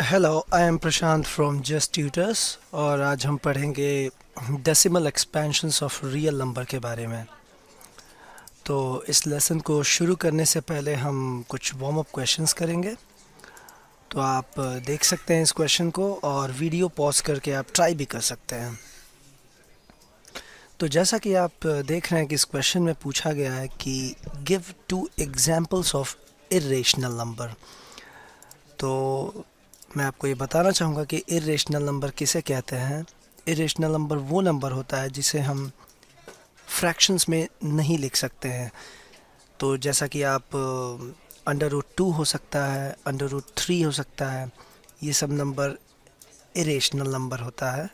Hello, I am Prashant from just tutors और आज हम पढ़ेंगे decimal expansions of real number के बारे में। तो इस लेसन को शुरू करने से पहले हम कुछ वार्म अप क्वेश्चंस करेंगे। तो आप देख सकते हैं इस क्वेश्चन को और वीडियो पॉज करके आप ट्राई भी कर सकते हैं। तो जैसा कि आप देख रहे हैं कि इस क्वेश्चन में पूछा गया है कि give to examples of irrational number. तो मैं आपको ये बताना चाहूँगा कि इर्रेशनल नंबर किसे कहते हैं। इर्रेशनल नंबर वो नंबर होता है जिसे हम फ्रैक्शंस में नहीं लिख सकते हैं। तो जैसा कि आप अंडर रूट 2 हो सकता है, अंडर रूट 3 हो सकता है, ये सब नंबर इरेशनल नंबर होता है।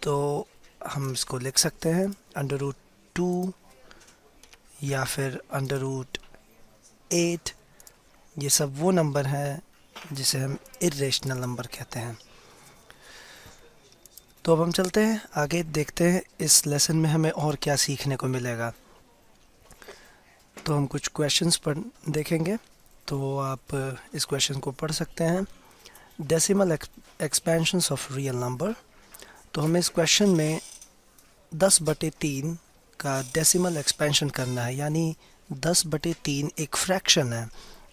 तो हम इसको लिख सकते हैं अंडर रूट 2 या फिर अंडर रूट 8। ये सब वो नंबर है जिसे हम इरेशनल नंबर कहते हैं। तो अब हम चलते हैं आगे, देखते हैं इस लेसन में हमें और क्या सीखने को मिलेगा। तो हम कुछ क्वेश्चंस पर देखेंगे। तो आप इस क्वेश्चन को पढ़ सकते हैं, decimal expansions of real number. तो हमें इस क्वेश्चन में 10/3 का डेसिमल एक्सपेंशन करना है, यानी 10/3 एक फ्रैक्शन है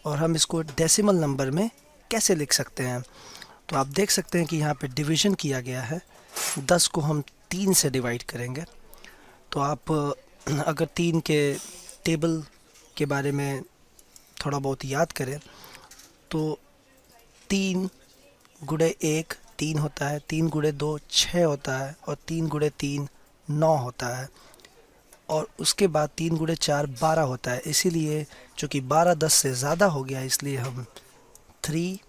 और हम इसको डेसिमल नंबर में कैसे लिख सकते हैं। तो आप देख सकते हैं कि यहाँ पे डिवीज़न किया गया है। 10 को हम 3 से डिवाइड करेंगे। तो आप अगर 3 के टेबल के बारे में थोड़ा बहुत याद करें तो 3 × 1 3 होता है, 3 × 2 6 होता है और 3 × 3 9 होता है और उसके बाद 3 × 4 12 होता है। इसीलिए चूँकि 12 10 से ज़्यादा हो गया, इसलिए हम 3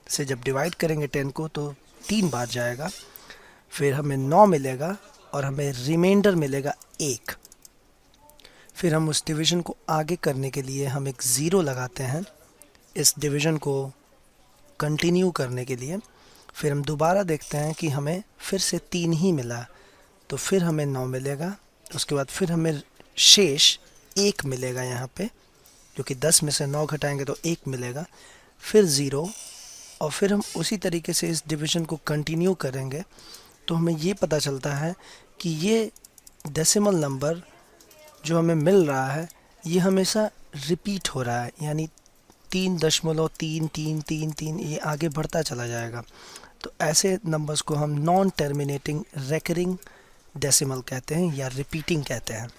से जब डिवाइड करेंगे 10 को तो 3 बार जाएगा, फिर हमें 9 मिलेगा और हमें रिमाइंडर मिलेगा 1। फिर हम उस डिवीज़न को आगे करने के लिए हम एक ज़ीरो लगाते हैं इस डिवीज़न को कंटिन्यू करने के लिए। फिर हम दोबारा देखते हैं कि हमें फिर से 3 ही मिला, तो फिर हमें 9 मिलेगा। उसके बाद फिर हमें शेष 1 मिलेगा यहाँ पे, जो कि 10 में से 9 घटाएंगे तो 1 मिलेगा, फिर ज़ीरो, और फिर हम उसी तरीके से इस डिवीज़न को कंटिन्यू करेंगे। तो हमें ये पता चलता है कि ये डेसिमल नंबर जो हमें मिल रहा है ये हमेशा रिपीट हो रहा है, यानी 3.33333 ये आगे बढ़ता चला जाएगा। तो ऐसे नंबर्स को हम नॉन टर्मिनेटिंग रेकरिंग डेसिमल कहते हैं या रिपीटिंग कहते हैं।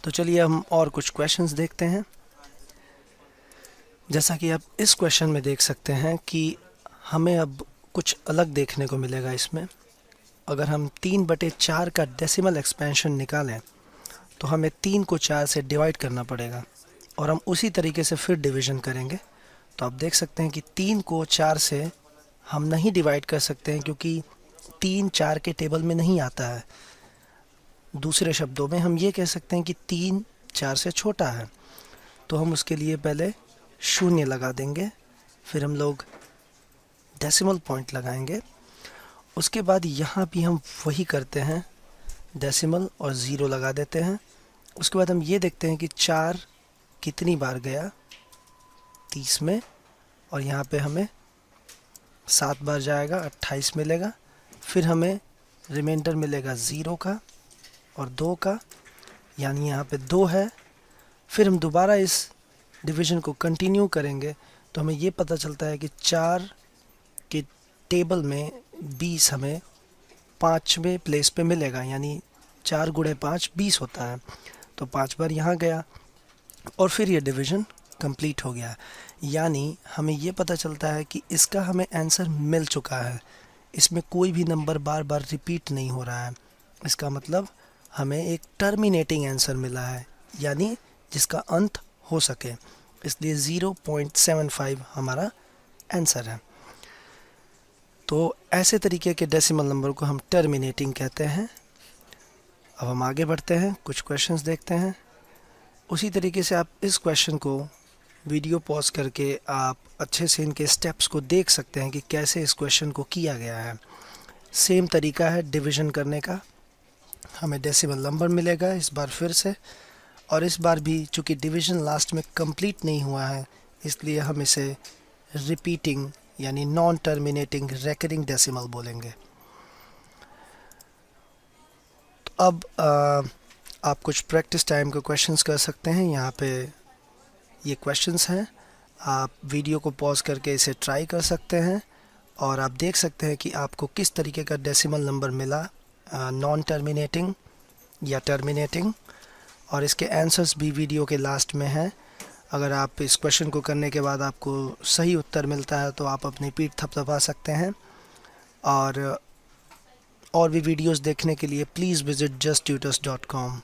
तो चलिए हम और कुछ क्वेश्चंस देखते हैं। जैसा कि आप इस क्वेश्चन में देख सकते हैं कि हमें अब कुछ अलग देखने को मिलेगा इसमें। अगर हम 3/4 का डेसिमल एक्सपेंशन निकालें तो हमें 3 को 4 से डिवाइड करना पड़ेगा और हम उसी तरीके से फिर डिवीज़न करेंगे। तो आप देख सकते हैं कि 3 को 4 से हम नहीं डिवाइड कर सकते हैं, क्योंकि 3 4 के टेबल में नहीं आता है। दूसरे शब्दों में हम ये कह सकते हैं कि 3 4 से छोटा है। तो हम उसके लिए पहले 0 लगा देंगे, फिर हम लोग डेसिमल पॉइंट लगाएंगे। उसके बाद यहाँ भी हम वही करते हैं, डेसिमल और ज़ीरो लगा देते हैं। उसके बाद हम ये देखते हैं कि 4 कितनी बार गया 30 में, और यहाँ पे हमें 7 बार जाएगा 28 मिलेगा। फिर हमें रिमाइंडर मिलेगा 0 का और 2 का, यानी यहाँ पे 2 है। फिर हम दोबारा इस डिवीज़न को कंटिन्यू करेंगे तो हमें ये पता चलता है कि 4 के टेबल में 20 हमें 5वें प्लेस पे मिलेगा, यानी 4 × 5 20 होता है। तो 5 बार यहाँ गया और फिर ये डिवीज़न कंप्लीट हो गया। यानी हमें ये पता चलता है कि इसका हमें आंसर मिल चुका है, इसमें कोई भी नंबर बार बार रिपीट नहीं हो रहा है। इसका मतलब हमें एक टर्मिनेटिंग आंसर मिला है, यानी जिसका अंत हो सके, इसलिए 0.75 हमारा आंसर है। तो ऐसे तरीके के डेसिमल नंबर को हम टर्मिनेटिंग कहते हैं। अब हम आगे बढ़ते हैं, कुछ क्वेश्चंस देखते हैं। उसी तरीके से आप इस क्वेश्चन को वीडियो पॉज करके आप अच्छे से इनके स्टेप्स को देख सकते हैं कि कैसे इस क्वेश्चन को किया गया है। सेम तरीका है डिवीज़न करने का। हमें डेसिमल नंबर मिलेगा इस बार फिर से, और इस बार भी चूँकि डिवीज़न लास्ट में कंप्लीट नहीं हुआ है, इसलिए हम इसे रिपीटिंग यानी नॉन टर्मिनेटिंग रेकरिंग डेसिमल बोलेंगे। तो अब आप कुछ प्रैक्टिस टाइम के क्वेश्चंस कर सकते हैं। यहाँ पे ये क्वेश्चंस हैं, आप वीडियो को पॉज करके इसे ट्राई कर सकते हैं और आप देख सकते हैं कि आपको किस तरीके का डेसिमल नंबर मिला, नॉन टर्मिनेटिंग या टर्मिनेटिंग। और इसके आंसर्स भी वीडियो के लास्ट में हैं। अगर आप इस क्वेश्चन को करने के बाद आपको सही उत्तर मिलता है तो आप अपनी पीठ थपथपा सकते हैं। और भी वीडियोस देखने के लिए प्लीज़ विज़िट justtutors.com।